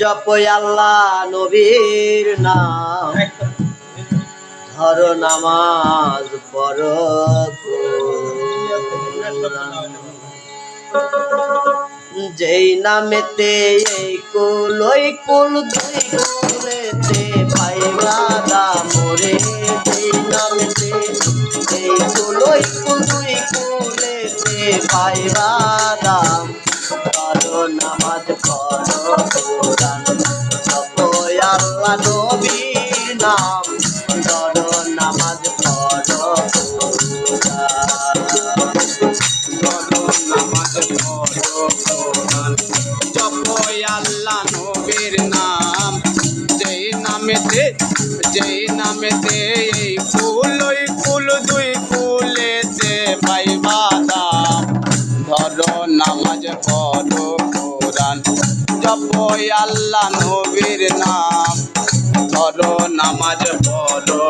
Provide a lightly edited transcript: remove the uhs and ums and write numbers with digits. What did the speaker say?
জপ আল্লাহ নবীর নাম, ধর নামাজ পড় কোরআন। যেই নামেতে এই কুল ওই কুল দুই কুলেতে পাইবা দামরে। যেই নামেতে এই কুল ওই কুল দুই কুলেতে পাইবা দাম, পড়ো নামাজ পড়ো কোরআন। জপো আল্লাহ নবীর নাম, ধরো নামাজ পড়ো কোরআন। নামাজ পড়ো কোরআন, জপো আল্লাহ নবীর নাম। যেই নামেতে এই কুল ওই কুল দুই কুলেতে পাইবা দাম, ধরো নামাজ পড়ো কোরআন। জপো আল্লাহ নবীর নাম, ধরো নামাজ পড়ো